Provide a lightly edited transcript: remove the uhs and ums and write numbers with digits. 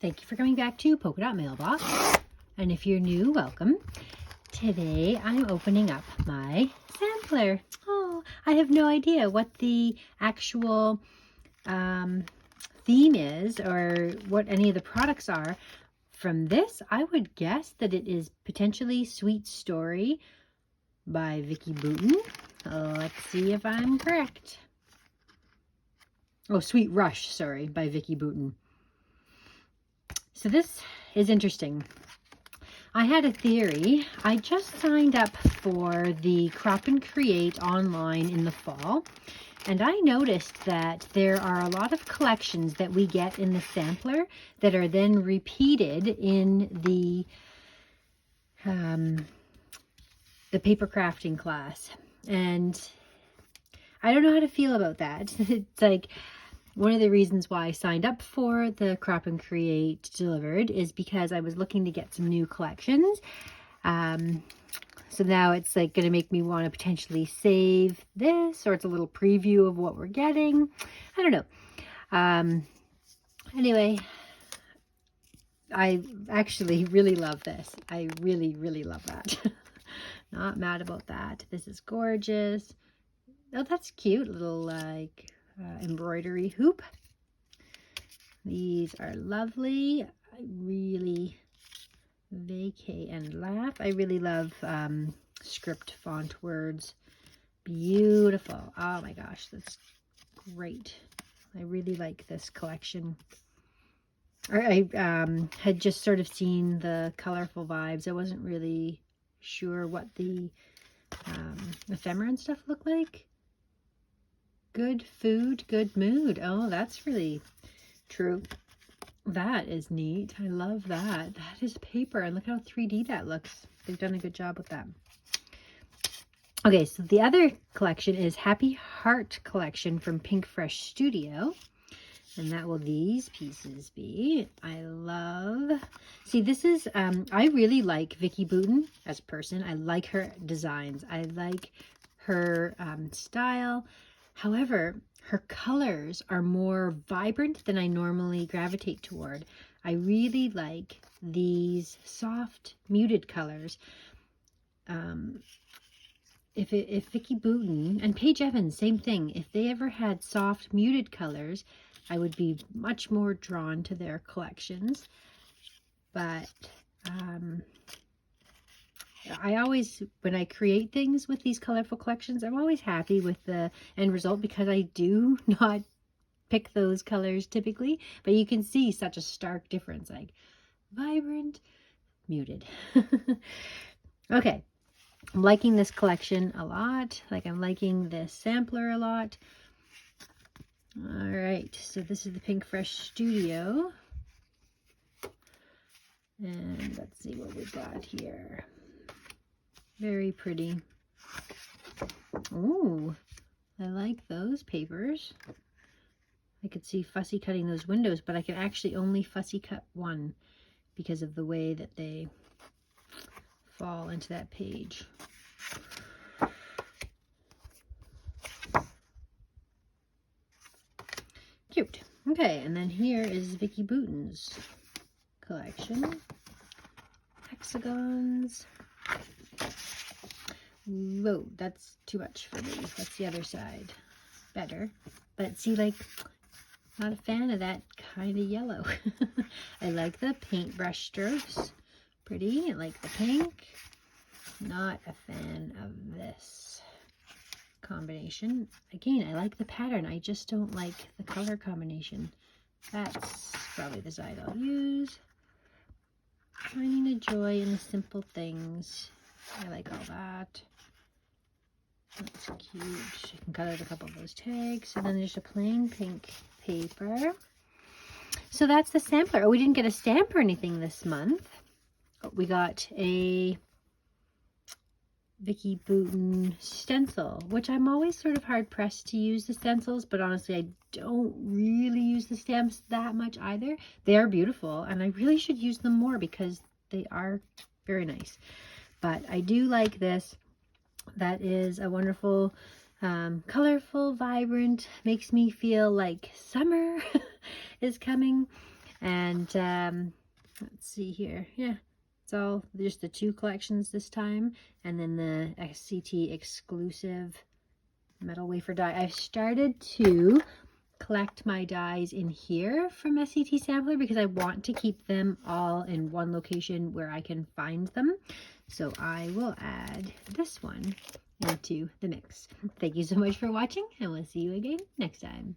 Thank you for coming back to Polka Dot Mailbox. And if you're new, welcome. Today I'm opening up my sampler. Oh, I have no idea what the actual theme is or what any of the products are. From this, I would guess that it is potentially Sweet Story by Vicky Boutin. Let's see if I'm correct. Oh, Sweet Rush, sorry, by Vicky Boutin. So this is interesting. I had a theory. I just signed up for the Crop and Create online in the fall, and I noticed that there are a lot of collections that we get in the sampler that are then repeated in the Papercrafting class. And I don't know how to feel about that. It's like, one of the reasons why I signed up for the Crop and Create Delivered is because I was looking to get some new collections. So now it's like going to make me want to potentially save this, or it's a little preview of what we're getting. I don't know. Anyway, I actually really love this. I really, really love that. Not mad about that. This is gorgeous. Oh, that's cute. Little like embroidery hoop. These are lovely. I really vacay and laugh. I really love script font words. Beautiful. Oh my gosh, that's great. I really like this collection. I had just sort of seen the colorful vibes. I wasn't really sure what the ephemera and stuff look like. Good food, good mood. Oh, that's really true. That is neat. I love that. That is paper, and look how 3D that looks. They've done a good job with that. Okay, so the other collection is Happy Heart Collection from Pink Fresh Studio. And that will these pieces be. I love, see, this is, I really like Vicky Boutin as a person. I like her designs. I like her style. However, her colors are more vibrant than I normally gravitate toward. I really like these soft, muted colors. If Vicky Boutin and Paige Evans, same thing. If they ever had soft, muted colors, I would be much more drawn to their collections. But I always, when I create things with these colorful collections, I'm always happy with the end result because I do not pick those colors typically. But you can see such a stark difference, like vibrant, muted. Okay, I'm liking this collection a lot. Like, I'm liking this sampler a lot. All right, so this is the Pink Fresh Studio. And let's see what we've got here. Very pretty. Ooh, I like those papers. I could see fussy cutting those windows, but I can actually only fussy cut one because of the way that they fall into that page. Cute. Okay, and then here is Vicky Boutin's collection. Hexagons. Whoa, that's too much for me. That's the other side. Better. But see, like, not a fan of that kind of yellow. I like the paintbrush strokes. Pretty. I like the pink. Not a fan of this combination. Again, I like the pattern. I just don't like the color combination. That's probably the side I'll use. Finding a joy in the simple things. I like all that. That's cute. I can cut out a couple of those tags. And then there's a plain pink paper. So that's the sampler. Oh, we didn't get a stamp or anything this month. But we got a Vicky Boutin stencil, which I'm always sort of hard pressed to use the stencils, but honestly I don't really use the stamps that much either. They are beautiful and I really should use them more because they are very nice. But I do like this. That is a wonderful, colorful, vibrant, makes me feel like summer is coming. And let's see here. Yeah, it's all just the 2 collections this time, and then the SCT exclusive metal wafer die. I've started to collect my dies in here from SCT Sampler because I want to keep them all in one location where I can find them. So I will add this one into the mix. Thank you so much for watching, and we'll see you again next time.